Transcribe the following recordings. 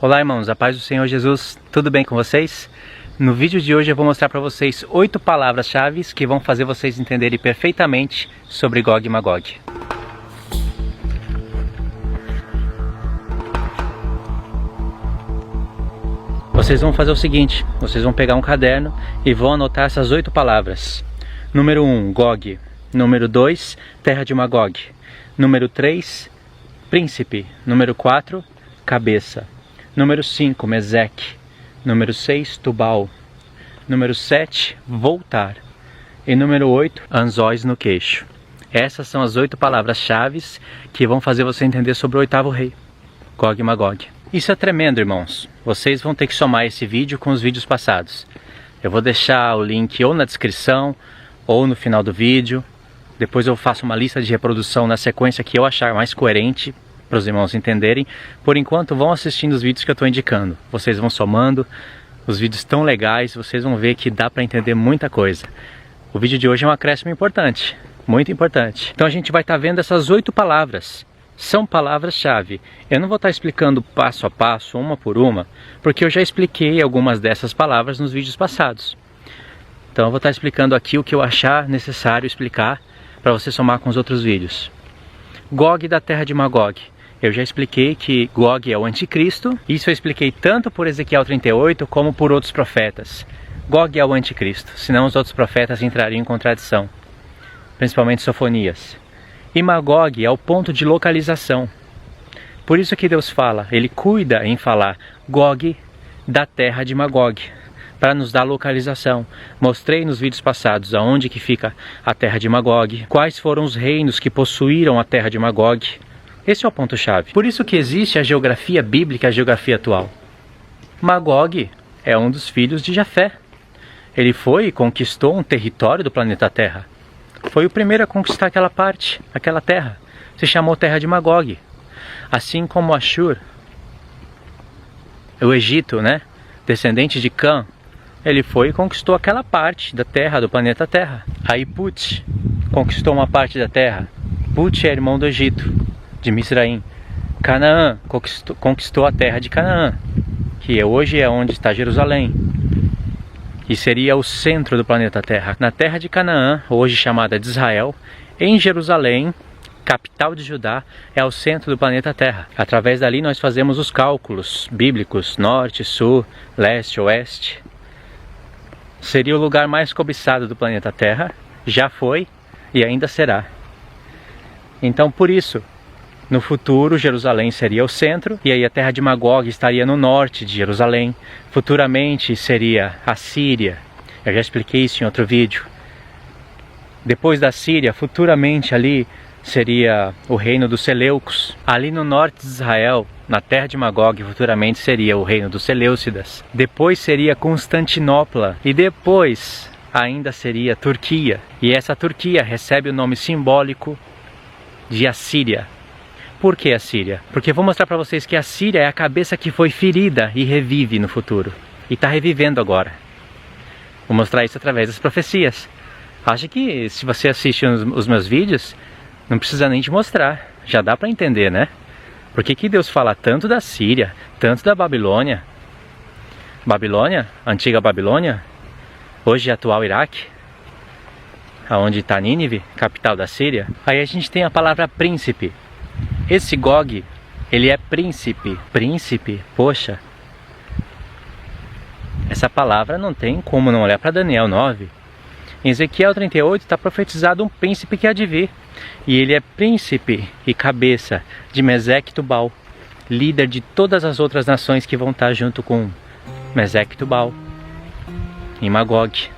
Olá irmãos, a paz do Senhor Jesus, tudo bem com vocês? No vídeo de hoje eu vou mostrar para vocês 8 palavras-chave que vão fazer vocês entenderem perfeitamente sobre Gog e Magog. Vocês vão fazer o seguinte, vocês vão pegar um caderno e vão anotar essas 8 palavras. Número 1, Gog. Número 2, terra de Magog. Número 3, príncipe. Número 4, cabeça. Número 5, Meseque. Número 6, Tubal. Número 7, voltar. E número 8, anzóis no queixo. Essas são as 8 palavras-chave que vão fazer você entender sobre o oitavo rei, Gog e Magog. Isso é tremendo, irmãos. Vocês vão ter que somar esse vídeo com os vídeos passados. Eu vou deixar o link ou na descrição ou no final do vídeo. Depois eu faço uma lista de reprodução na sequência que eu achar mais coerente para os irmãos entenderem. Por enquanto, vão assistindo os vídeos que eu estou indicando. Vocês vão somando. Os vídeos tão legais, vocês vão ver que dá para entender muita coisa. O vídeo de hoje é um acréscimo importante, muito importante. Então a gente vai estar vendo essas 8 palavras. São palavras-chave. Eu não vou estar explicando passo a passo, uma por uma, porque eu já expliquei algumas dessas palavras nos vídeos passados. Então eu vou estar explicando aqui o que eu achar necessário explicar para você somar com os outros vídeos. Gog da terra de Magog. Eu já expliquei que Gog é o anticristo. Isso eu expliquei tanto por Ezequiel 38 como por outros profetas. Gog é o anticristo, senão os outros profetas entrariam em contradição, principalmente Sofonias. E Magog é o ponto de localização. Por isso que Deus fala, Ele cuida em falar Gog da terra de Magog, para nos dar localização. Mostrei nos vídeos passados aonde que fica a terra de Magog, quais foram os reinos que possuíram a terra de Magog. Esse é o ponto-chave. Por isso que existe a geografia bíblica, a geografia atual. Magog é um dos filhos de Jafé. Ele foi e conquistou um território do planeta Terra. Foi o primeiro a conquistar aquela parte, aquela terra. Se chamou terra de Magog. Assim como Ashur, o Egito, né? Descendente de Cã, ele foi e conquistou aquela parte da terra, do planeta Terra. Aí Put conquistou uma parte da terra. Put é irmão do Egito, de Misraim. Canaã conquistou a terra de Canaã, que hoje é onde está Jerusalém. E seria o centro do planeta Terra. Na terra de Canaã, hoje chamada de Israel, em Jerusalém, capital de Judá, é o centro do planeta Terra. Através dali nós fazemos os cálculos bíblicos, norte, sul, leste, oeste. Seria o lugar mais cobiçado do planeta Terra, já foi e ainda será. Então por isso, no futuro Jerusalém seria o centro, e aí a terra de Magog estaria no norte de Jerusalém. Futuramente seria a Síria, eu já expliquei isso em outro vídeo. Depois da Síria, futuramente ali seria o reino dos Seleucos. Ali no norte de Israel, na terra de Magog, futuramente seria o reino dos Seleucidas. Depois seria Constantinopla. E depois ainda seria Turquia. E essa Turquia recebe o nome simbólico de Assíria. Por que Assíria? Porque eu vou mostrar para vocês que a Síria é a cabeça que foi ferida e revive no futuro. E está revivendo agora. Vou mostrar isso através das profecias. Acho que se você assiste os meus vídeos, não precisa nem te mostrar, já dá para entender, né? Por que Deus fala tanto da Síria, tanto da Babilônia? Babilônia, antiga Babilônia, hoje atual Iraque, aonde está Nínive, capital da Síria. Aí a gente tem a palavra príncipe. Esse Gog, ele é príncipe. Príncipe, poxa. Essa palavra não tem como não olhar para Daniel 9. Em Ezequiel 38 está profetizado um príncipe que há de vir. E ele é príncipe e cabeça de Meseque e Tubal, líder de todas as outras nações que vão estar junto com Meseque e Tubal. Em Magog,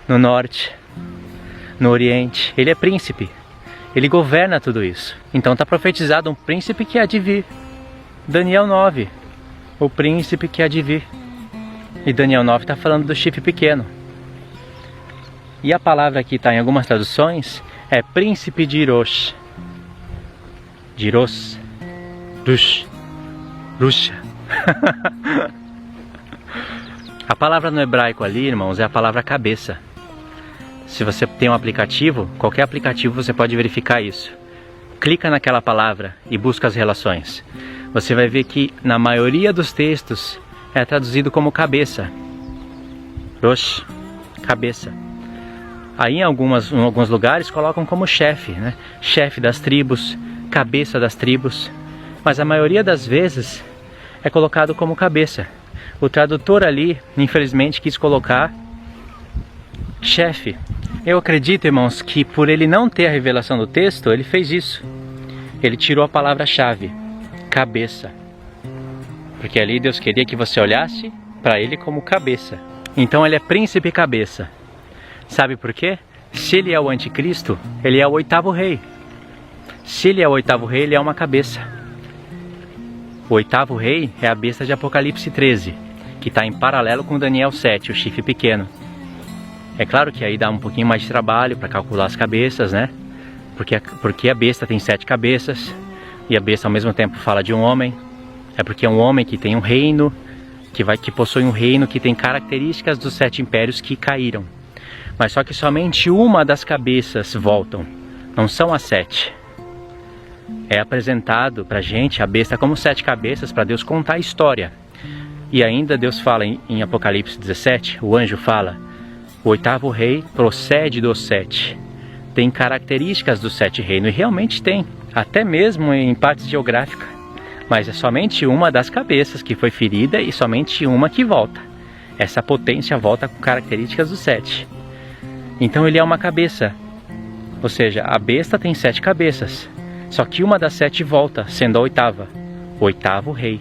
no norte, no oriente, ele é príncipe. Ele governa tudo isso. Então está profetizado um príncipe que há de vir. Daniel 9, o príncipe que há de vir. E Daniel 9 está falando do chifre pequeno. E a palavra que está em algumas traduções é príncipe de Irosh. De Iros. Rush. Rusha. A palavra no hebraico ali, irmãos, é a palavra cabeça. Se você tem um aplicativo, qualquer aplicativo você pode verificar isso. Clica naquela palavra e busca as relações. você vai ver que na maioria dos textos é traduzido como cabeça. Rosh, cabeça. Aí em alguns lugares colocam como chefe, né? Chefe das tribos, cabeça das tribos. Mas a maioria das vezes é colocado como cabeça. O tradutor ali, infelizmente, quis colocar chefe. Eu acredito, irmãos, que por ele não ter a revelação do texto, ele fez isso. Ele tirou a palavra-chave, cabeça. Porque ali Deus queria que você olhasse para ele como cabeça. Então ele é príncipe cabeça. Sabe por quê? Se ele é o anticristo, ele é o 8º rei. Se ele é o 8º rei, ele é uma cabeça. O 8º rei é a besta de Apocalipse 13, que está em paralelo com Daniel 7, o chifre pequeno. É claro que aí dá um pouquinho mais de trabalho para calcular as cabeças, né? Porque a besta tem 7 cabeças, e a besta ao mesmo tempo fala de um homem. É porque é um homem que tem um reino, que possui um reino que tem características dos 7 impérios que caíram. Mas só que somente uma das cabeças voltam, não são as 7. É apresentado pra gente a besta como 7 cabeças para Deus contar a história. E ainda Deus fala em Apocalipse 17, o anjo fala, o 8º rei procede dos 7. Tem características dos 7 reinos, e realmente tem, até mesmo em partes geográficas. Mas é somente uma das cabeças que foi ferida e somente uma que volta. Essa potência volta com características dos 7. Então ele é uma cabeça, ou seja, a besta tem 7 cabeças. Só que uma das 7 volta, sendo a 8ª, o 8º rei.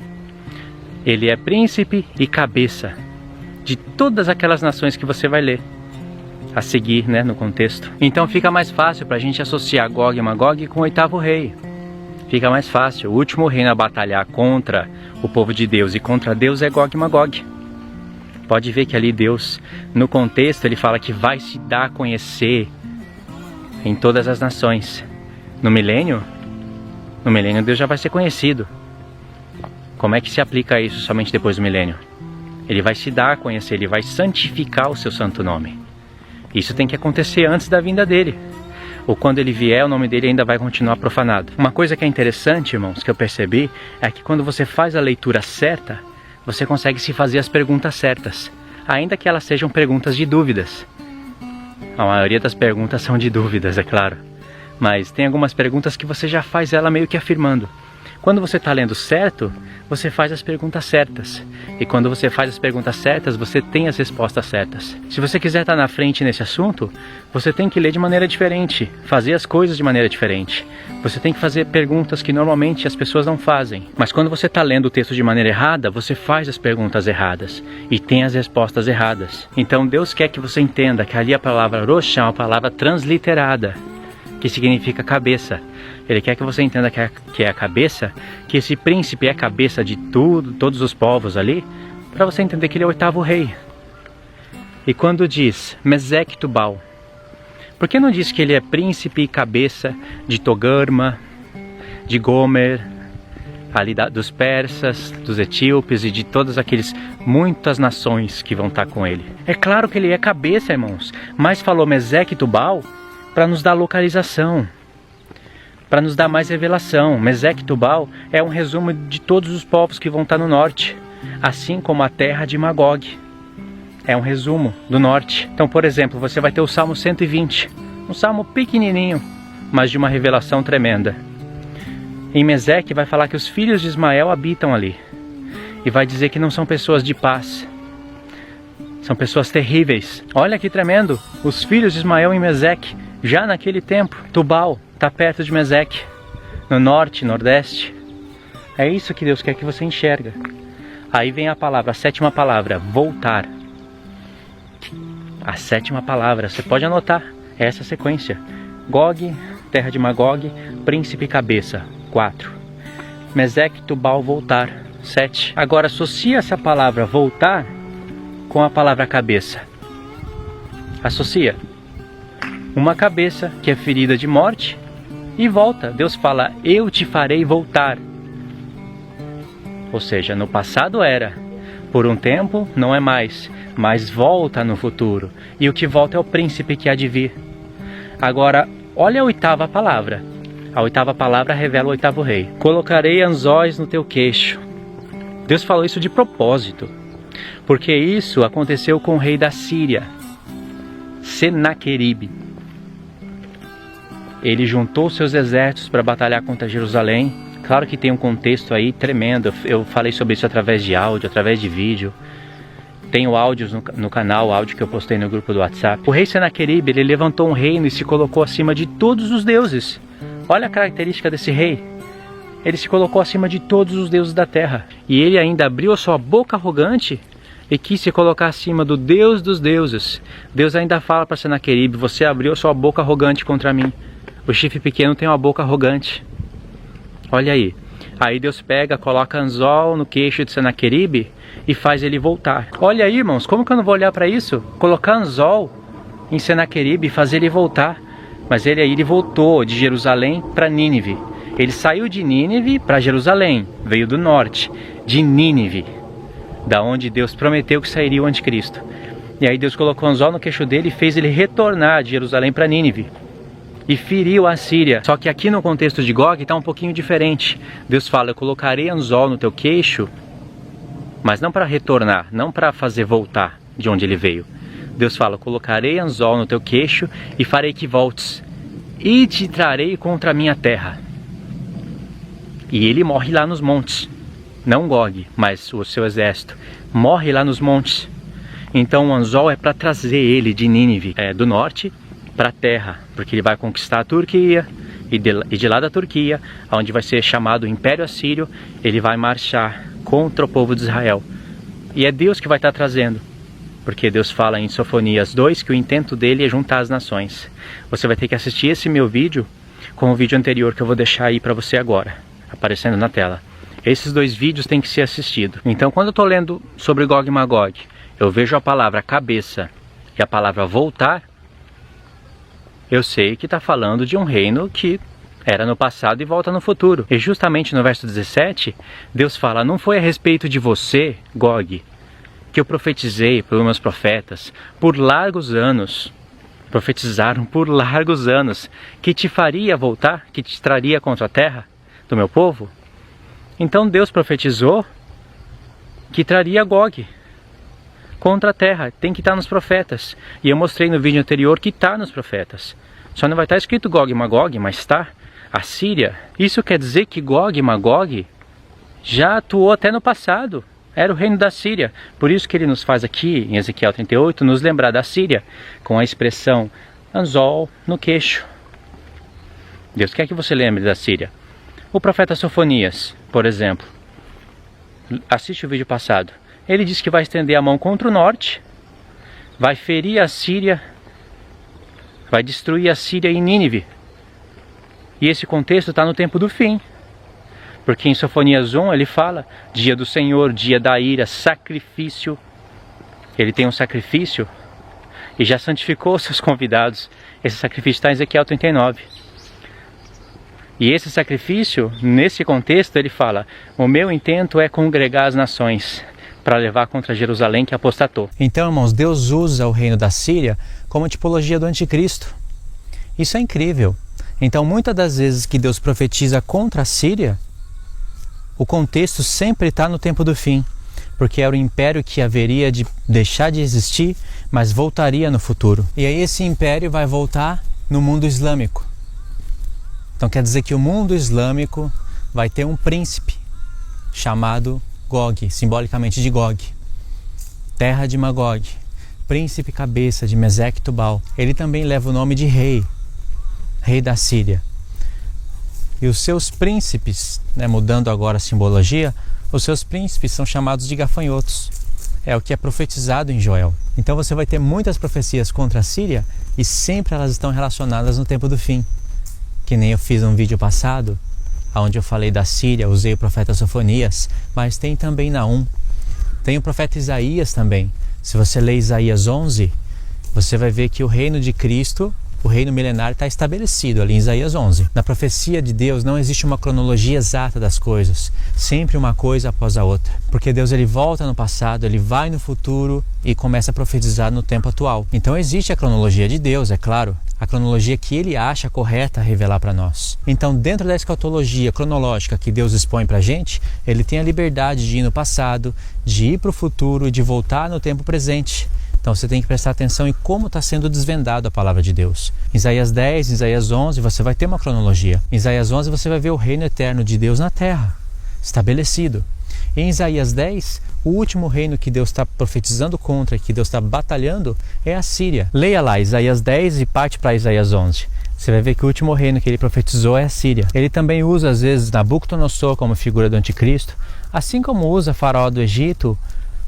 Ele é príncipe e cabeça de todas aquelas nações que você vai ler a seguir, né, no contexto. Então fica mais fácil para a gente associar Gog e Magog com o 8º rei. Fica mais fácil. O último reino a batalhar contra o povo de Deus e contra Deus é Gog e Magog. Pode ver que ali Deus, no contexto, ele fala que vai se dar a conhecer em todas as nações. No milênio Deus já vai ser conhecido. Como é que se aplica isso somente depois do milênio? Ele vai se dar a conhecer, ele vai santificar o seu santo nome. Isso tem que acontecer antes da vinda dele. Ou quando ele vier, o nome dele ainda vai continuar profanado. Uma coisa que é interessante, irmãos, que eu percebi, é que quando você faz a leitura certa, você consegue se fazer as perguntas certas, ainda que elas sejam perguntas de dúvidas. A maioria das perguntas são de dúvidas, é claro. Mas tem algumas perguntas que você já faz ela meio que afirmando. Quando você está lendo certo, você faz as perguntas certas. E quando você faz as perguntas certas, você tem as respostas certas. Se você quiser estar na frente nesse assunto, você tem que ler de maneira diferente, fazer as coisas de maneira diferente. Você tem que fazer perguntas que normalmente as pessoas não fazem. Mas quando você está lendo o texto de maneira errada, você faz as perguntas erradas e tem as respostas erradas. Então Deus quer que você entenda que ali a palavra Rosh é uma palavra transliterada, que significa cabeça. Ele quer que você entenda que é a cabeça, que esse príncipe é a cabeça de tudo, todos os povos ali, para você entender que ele é o 8º rei. E quando diz Mesec Tubal, por que não diz que ele é príncipe e cabeça de Togarma, de Gomer, ali dos persas, dos etíopes e de todas muitas nações que vão estar com ele? É claro que ele é cabeça, irmãos, mas falou Mesec Tubal para nos dar localização, para nos dar mais revelação. Mesec Tubal é um resumo de todos os povos que vão estar no norte, assim como a terra de Magog é um resumo do norte. Então, por exemplo, você vai ter o Salmo 120, um salmo pequenininho, mas de uma revelação tremenda. Em Mesec vai falar que os filhos de Ismael habitam ali, e vai dizer que não são pessoas de paz, são pessoas terríveis. Olha que tremendo, os filhos de Ismael em Mesec, já naquele tempo. Tubal está perto de Mesec, no norte, nordeste. É isso que Deus quer que você enxerga. Aí vem a palavra, a 7ª palavra, voltar. A 7ª palavra, você pode anotar essa sequência. Gog, terra de Magog, príncipe cabeça, 4. Mesec, Tubal, voltar, 7. Agora associa essa palavra voltar com a palavra cabeça. Associa. Uma cabeça que é ferida de morte e volta. Deus fala, eu te farei voltar. Ou seja, no passado era, por um tempo não é mais, mas volta no futuro. E o que volta é o príncipe que há de vir. Agora, olha a 8ª palavra. A 8ª palavra revela o 8º rei. Colocarei anzóis no teu queixo. Deus falou isso de propósito, porque isso aconteceu com o rei da Síria, Senaqueribe. Ele juntou seus exércitos para batalhar contra Jerusalém. Claro que tem um contexto aí tremendo. Eu falei sobre isso através de áudio, através de vídeo. Tenho áudios no canal, áudio que eu postei no grupo do WhatsApp. O rei Senaqueribe, ele levantou um reino e se colocou acima de todos os deuses. Olha a característica desse rei. Ele se colocou acima de todos os deuses da terra. E ele ainda abriu a sua boca arrogante e quis se colocar acima do Deus dos deuses. Deus ainda fala para Senaqueribe: você abriu a sua boca arrogante contra mim. O chifre pequeno tem uma boca arrogante. Olha aí. Aí Deus pega, coloca anzol no queixo de Senaqueribe e faz ele voltar. Olha aí, irmãos, como que eu não vou olhar para isso? Colocar anzol em Senaqueribe e fazer ele voltar. Mas ele voltou de Jerusalém para Nínive. Ele saiu de Nínive para Jerusalém, veio do norte, de Nínive, da onde Deus prometeu que sairia o anticristo. E aí Deus colocou anzol no queixo dele e fez ele retornar de Jerusalém para Nínive. E feriu a Síria. Só que aqui no contexto de Gog está um pouquinho diferente. Deus fala: eu colocarei anzol no teu queixo, mas não para retornar, não para fazer voltar de onde ele veio. Deus fala: eu colocarei anzol no teu queixo e farei que voltes, e te trarei contra a minha terra. E ele morre lá nos montes. Não Gog, mas o seu exército. Morre lá nos montes. Então o anzol é para trazer ele de Nínive, do norte, para a terra, porque ele vai conquistar a Turquia, e de lá da Turquia, onde vai ser chamado Império Assírio, ele vai marchar contra o povo de Israel. E é Deus que vai estar trazendo, porque Deus fala em Sofonias 2 que o intento dele é juntar as nações. Você vai ter que assistir esse meu vídeo com o vídeo anterior que eu vou deixar aí para você agora, aparecendo na tela. Esses 2 vídeos têm que ser assistidos. Então, quando eu estou lendo sobre Gog e Magog, eu vejo a palavra cabeça e a palavra voltar, eu sei que está falando de um reino que era no passado e volta no futuro. E justamente no verso 17, Deus fala: não foi a respeito de você, Gog, que eu profetizei pelos meus profetas por largos anos. Profetizaram por largos anos que te faria voltar, que te traria contra a terra do meu povo. Então Deus profetizou que traria Gog contra a terra. Tem que estar nos profetas. E eu mostrei no vídeo anterior que está nos profetas. Só não vai estar escrito Gog e Magog, mas está a Síria. Isso quer dizer que Gog e Magog já atuou até no passado. Era o reino da Síria. Por isso que ele nos faz aqui, em Ezequiel 38, nos lembrar da Síria, com a expressão anzol no queixo. Deus quer que você lembre da Síria. O profeta Sofonias, por exemplo, assiste o vídeo passado. Ele diz que vai estender a mão contra o norte, vai ferir a Síria, vai destruir a Síria em Nínive. E esse contexto está no tempo do fim. Porque em Sofonias 1 ele fala: dia do Senhor, dia da ira, sacrifício. Ele tem um sacrifício e já santificou os seus convidados. Esse sacrifício está em Ezequiel 39. E esse sacrifício, nesse contexto, ele fala: o meu intento é congregar as nações para levar contra Jerusalém que apostatou. Então, irmãos, Deus usa o reino da Síria como tipologia do anticristo. Isso é incrível. Então, muitas das vezes que Deus profetiza contra a Síria, o contexto sempre está no tempo do fim, porque era o império que haveria de deixar de existir, mas voltaria no futuro. E aí esse império vai voltar no mundo islâmico. Então quer dizer que o mundo islâmico vai ter um príncipe chamado Gog, simbolicamente de Gog, terra de Magog, príncipe cabeça de Meseque e Tubal. Ele também leva o nome de rei da Síria. E os seus príncipes, mudando agora a simbologia, os seus príncipes são chamados de gafanhotos. É o que é profetizado em Joel. Então você vai ter muitas profecias contra a Síria e sempre elas estão relacionadas no tempo do fim. Que nem eu fiz um vídeo passado, onde eu falei da Síria, usei o profeta Sofonias, mas tem também Naum. Tem o profeta Isaías também. Se você ler Isaías 11, você vai ver que o reino de Cristo, O reino milenário está estabelecido ali em Isaías 11. Na profecia de Deus não existe uma cronologia exata das coisas, sempre uma coisa após a outra. Porque Deus ele volta no passado, ele vai no futuro e começa a profetizar no tempo atual. Então existe a cronologia de Deus, é claro, a cronologia que ele acha correta revelar para nós. Então, dentro da escatologia cronológica que Deus expõe para a gente, ele tem a liberdade de ir no passado, de ir para o futuro e de voltar no tempo presente. Então você tem que prestar atenção em como está sendo desvendado a palavra de Deus. Em Isaías 10, em Isaías 11, você vai ter uma cronologia. Em Isaías 11 você vai ver o reino eterno de Deus na terra, estabelecido. Em Isaías 10, o último reino que Deus está profetizando contra, que Deus está batalhando, é a Síria. Leia lá Isaías 10 e parte para Isaías 11. Você vai ver que o último reino que ele profetizou é a Síria. Ele também usa às vezes Nabucodonosor como figura do anticristo, assim como usa Faraó do Egito,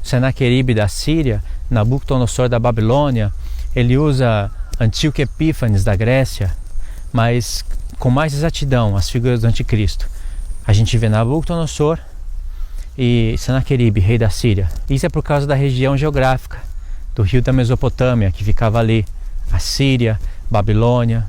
Senaqueribe da Síria, Nabucodonosor da Babilônia. Ele usa Antíoco Epífanes da Grécia, mas com mais exatidão as figuras do anticristo. A gente vê Nabucodonosor e Senaqueribe, rei da Síria. Isso é por causa da região geográfica do rio da Mesopotâmia, que ficava ali. A Síria, Babilônia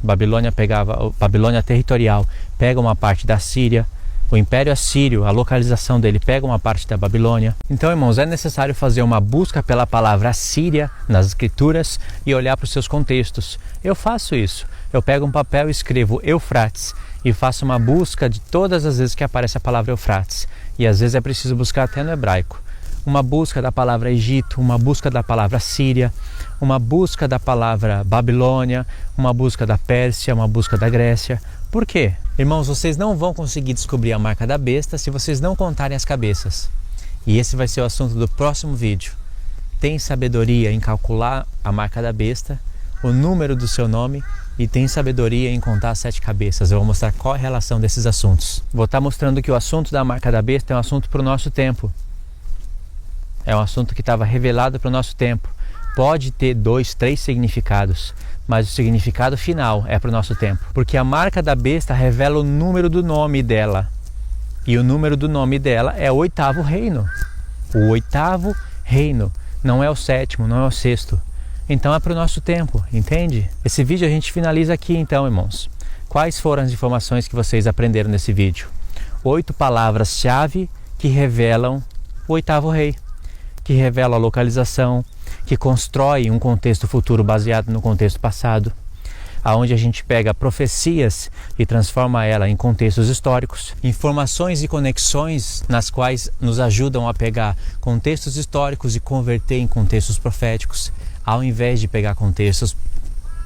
territorial pega uma parte da Síria. O Império Assírio, a localização dele pega uma parte da Babilônia. Então, irmãos, é necessário fazer uma busca pela palavra Síria nas Escrituras e olhar para os seus contextos. Eu faço isso. Eu pego um papel e escrevo Eufrates e faço uma busca de todas as vezes que aparece a palavra Eufrates. E às vezes é preciso buscar até no hebraico. Uma busca da palavra Egito, uma busca da palavra Síria, uma busca da palavra Babilônia, uma busca da Pérsia, uma busca da Grécia. Por quê? Irmãos, vocês não vão conseguir descobrir a marca da besta se vocês não contarem as cabeças. E esse vai ser o assunto do próximo vídeo. Tem sabedoria em calcular a marca da besta, o número do seu nome, e tem sabedoria em contar as 7 cabeças. Eu vou mostrar qual é a relação desses assuntos. Vou estar mostrando que o assunto da marca da besta é um assunto para o nosso tempo. É um assunto que estava revelado para o nosso tempo. Pode ter 2, 3 significados, mas o significado final é para o nosso tempo. Porque a marca da besta revela o número do nome dela. E o número do nome dela é o 8º reino. O 8º reino. Não é o 7º, não é o 6º. Então é para o nosso tempo, entende? Esse vídeo a gente finaliza aqui então, irmãos. Quais foram as informações que vocês aprenderam nesse vídeo? 8 palavras-chave que revelam o 8º rei. Que revela a localização, que constrói um contexto futuro baseado no contexto passado, aonde a gente pega profecias e transforma ela em contextos históricos, informações e conexões nas quais nos ajudam a pegar contextos históricos e converter em contextos proféticos, ao invés de pegar contextos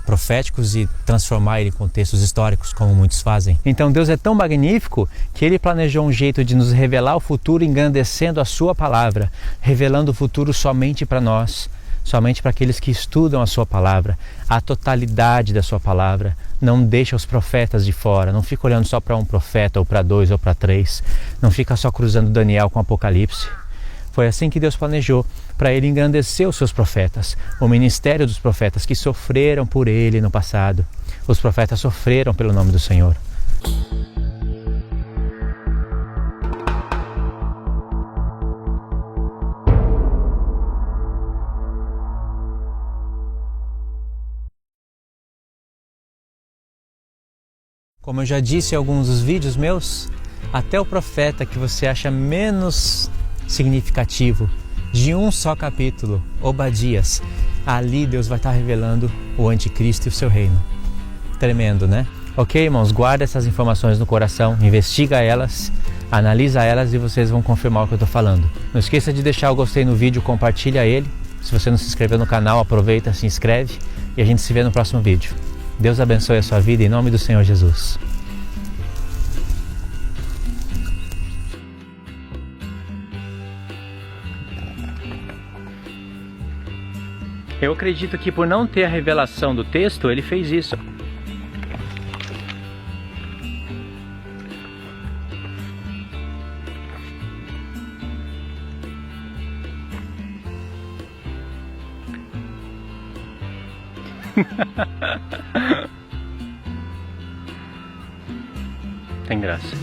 proféticos e transformar ele em contextos históricos, como muitos fazem. Então Deus é tão magnífico que Ele planejou um jeito de nos revelar o futuro engrandecendo a sua palavra, revelando o futuro somente para nós, somente para aqueles que estudam a sua palavra, a totalidade da sua palavra. Não deixa os profetas de fora, não fica olhando só para um profeta, ou para 2, ou para 3, não fica só cruzando Daniel com Apocalipse. Foi assim que Deus planejou, para Ele engrandecer os seus profetas, o ministério dos profetas que sofreram por Ele no passado. Os profetas sofreram pelo nome do Senhor. Como eu já disse em alguns dos vídeos meus, até o profeta que você acha menos significativo, de um só capítulo, Obadias, ali Deus vai estar revelando o anticristo e o seu reino. Tremendo, né? Ok, irmãos, guarda essas informações no coração, investiga elas, analisa elas e vocês vão confirmar o que eu estou falando. Não esqueça de deixar o gostei no vídeo, compartilha ele. Se você não se inscreveu no canal, aproveita, se inscreve e a gente se vê no próximo vídeo. Deus abençoe a sua vida em nome do Senhor Jesus. Eu acredito que por não ter a revelação do texto, ele fez isso. Tem graça.